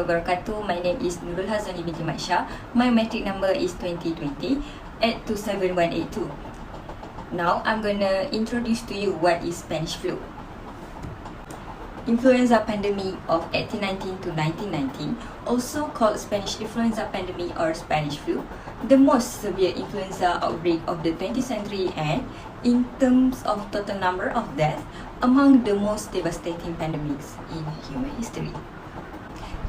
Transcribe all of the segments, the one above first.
wabarakatuh. My name is Nurul Hazani binti Maisha. My matric number is 2020 at 27182. Now I'm gonna introduce to you what is Spanish flu. Influenza pandemic of 1819 to 1919, also called Spanish influenza pandemic or Spanish flu, the most severe influenza outbreak of the 20th century and, in terms of total number of deaths, among the most devastating pandemics in human history.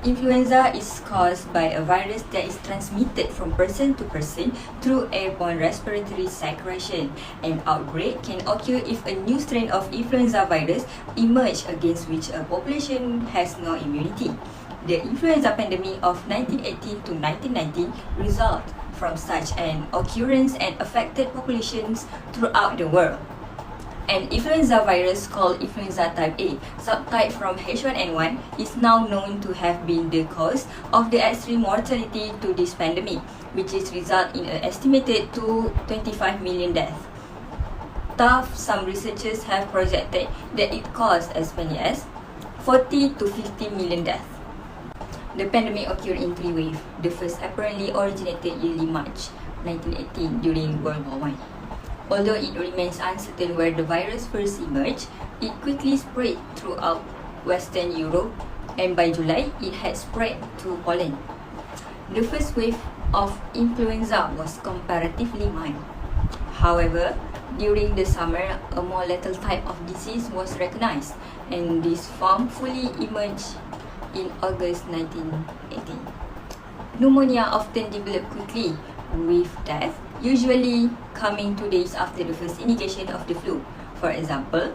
Influenza is caused by a virus that is transmitted from person to person through airborne respiratory secretion. An outbreak can occur if a new strain of influenza virus emerges against which a population has no immunity. The influenza pandemic of 1918 to 1919 resulted from such an occurrence and affected populations throughout the world. An influenza virus called influenza type A, subtype from H1N1, is now known to have been the cause of the extreme mortality to this pandemic, which is result in an estimated 25 million deaths. Thus, some researchers have projected that it caused as many as 40 to 50 million deaths. The pandemic occurred in three waves. The first apparently originated early March 1918 during World War I. Although it remains uncertain where the virus first emerged, it quickly spread throughout Western Europe, and by July, it had spread to Poland. The first wave of influenza was comparatively mild. However, during the summer, a more lethal type of disease was recognized, and this form fully emerged in August 1918. Pneumonia often developed quickly, with death usually coming 2 days after the first indication of the flu. For example,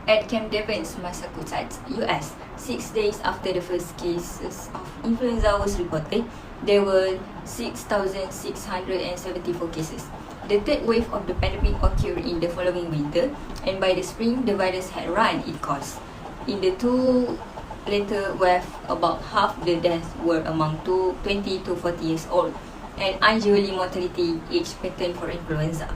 at Camp Devens, Massachusetts, US, 6 days after the first cases of influenza was reported, there were 6,674 cases. The third wave of the pandemic occurred in the following winter, and by the spring, the virus had run its course. In the two later waves, about half the deaths were among 20 to 40 years old, and unusually mortality age pattern for influenza.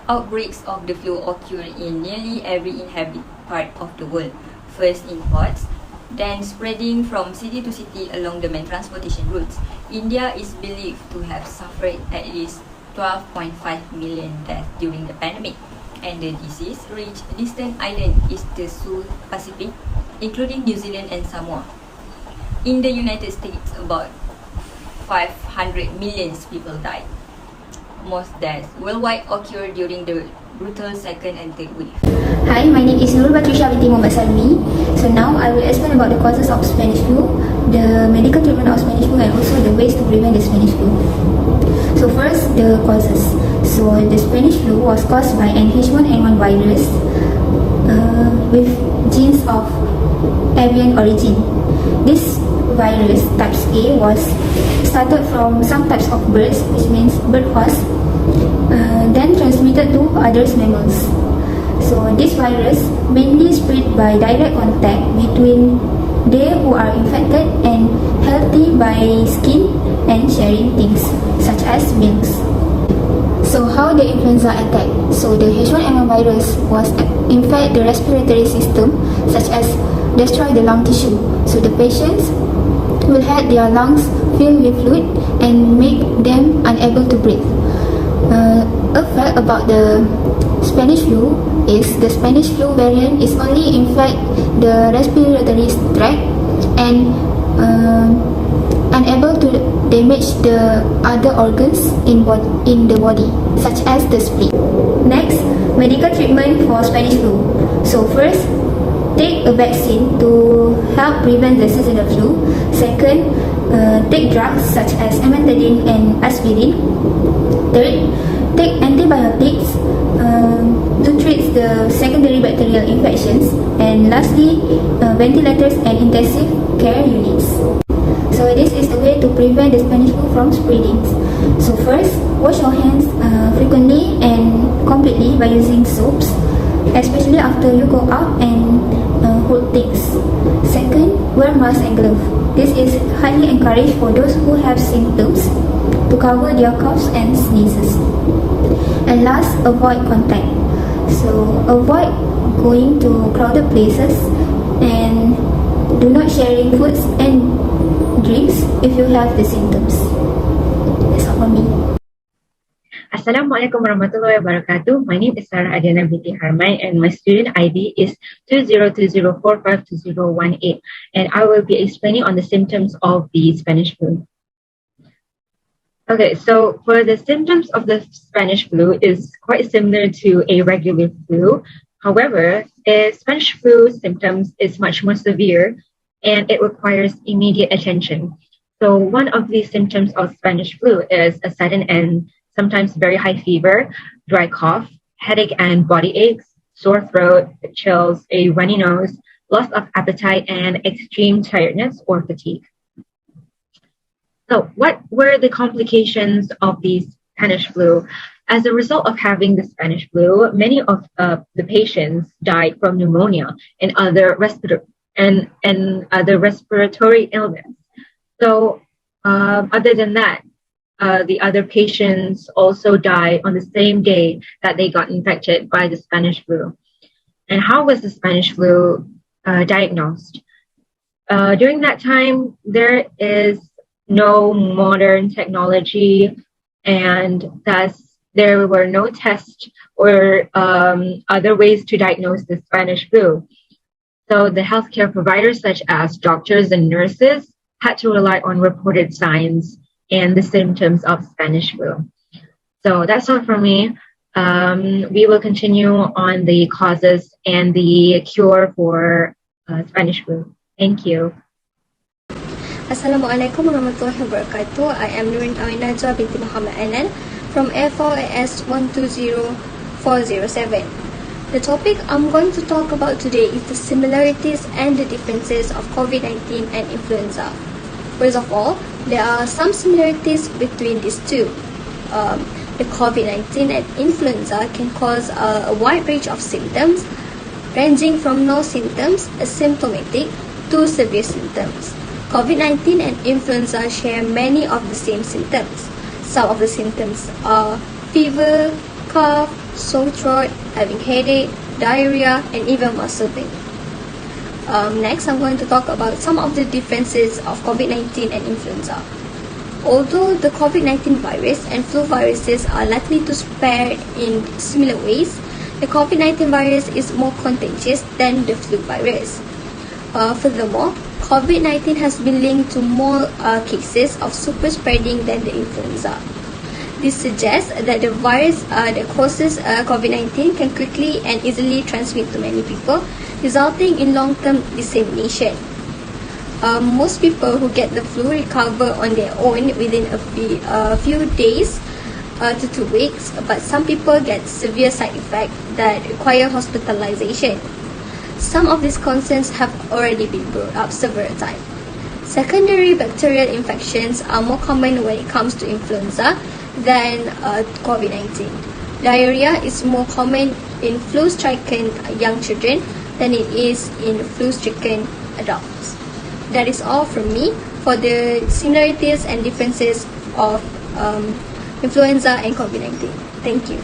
Outbreaks of the flu occur in nearly every inhabited part of the world, first in ports, then spreading from city to city along the main transportation routes. India is believed to have suffered at least 12.5 million deaths during the pandemic, and the disease reached distant islands east the South Pacific, including New Zealand and Samoa. In the United States, about 500 million people died. Most deaths worldwide occurred during the brutal second and third wave. Hi, my name is Nurul Batrisha binti Muhammad Salmi. So now I will explain about the causes of Spanish flu, the medical treatment of Spanish flu, and also the ways to prevent the Spanish flu. So first, the causes. So the Spanish flu was caused by an H1N1 virus with genes of avian origin. This virus, type A, was started from some types of birds, which means bird host, then transmitted to other mammals. So this virus mainly spread by direct contact between they who are infected and healthy by skin and sharing things such as milks. So how the influenza attack? So the H1N1 virus was infect the respiratory system, such as destroy the lung tissue. So the patients will have their lungs filled with fluid and make them unable to breathe. A fact about the Spanish flu is the Spanish flu variant is only infect the respiratory tract and unable to damage the other organs in the body, such as the spleen. Next, medical treatment for Spanish flu. So first, take a vaccine to help prevent the seasonal flu. Second, take drugs such as amantadine and aspirin. Third, take antibiotics to treat the secondary bacterial infections. And lastly, ventilators and intensive care units. So this is the way to prevent the Spanish flu from spreading. So first, wash your hands frequently and completely by using soaps, especially after you go out and hold things. Second, wear mask and gloves. This is highly encouraged for those who have symptoms to cover their coughs and sneezes. And last, avoid contact. So avoid going to crowded places and do not sharing foods and drinks if you have the symptoms. That's all from me. Assalamualaikum warahmatullahi wabarakatuh. My name is Sarah Adiana binti Harman and my student ID is 2020452018 and I will be explaining on the symptoms of the Spanish flu. Okay, so for the symptoms of the Spanish flu is quite similar to a regular flu. However, a Spanish flu symptoms is much more severe and it requires immediate attention. So one of the symptoms of Spanish flu is a sudden and sometimes very high fever, dry cough, headache and body aches, sore throat, chills, a runny nose, loss of appetite, and extreme tiredness or fatigue. So what were the complications of the Spanish flu? As a result of having the Spanish flu, many of the patients died from pneumonia and other respiratory illness. So other than that, the other patients also died on the same day that they got infected by the Spanish flu. And how was the Spanish flu diagnosed? During that time, there is no modern technology, and thus there were no tests or other ways to diagnose the Spanish flu. So the healthcare providers, such as doctors and nurses, had to rely on reported signs and the symptoms of Spanish flu. So that's all from me. We will continue on the causes and the cure for Spanish flu. Thank you. Assalamualaikum warahmatullahi wabarakatuh. I am Nurin Awin Najwa binti Muhammad Anan from F4AS 120407. The topic I'm going to talk about today is the similarities and the differences of COVID-19 and influenza. First of all, there are some similarities between these two. The COVID-19 and influenza can cause a wide range of symptoms, ranging from no symptoms, asymptomatic, to severe symptoms. COVID-19 and influenza share many of the same symptoms. Some of the symptoms are fever, cough, sore throat, having headache, diarrhea, and even muscle pain. Next, I'm going to talk about some of the differences of COVID-19 and influenza. Although the COVID-19 virus and flu viruses are likely to spread in similar ways, the COVID-19 virus is more contagious than the flu virus. Furthermore, COVID-19 has been linked to more cases of super spreading than the influenza. This suggests that the virus that causes COVID-19 can quickly and easily transmit to many people, resulting in long-term dissemination. Most people who get the flu recover on their own within a few days to 2 weeks, but some people get severe side effects that require hospitalization. Some of these concerns have already been brought up several times. Secondary bacterial infections are more common when it comes to influenza than COVID-19. Diarrhea is more common in flu-stricken young children than it is in flu-stricken adults. That is all from me for the similarities and differences of influenza and COVID-19. Thank you.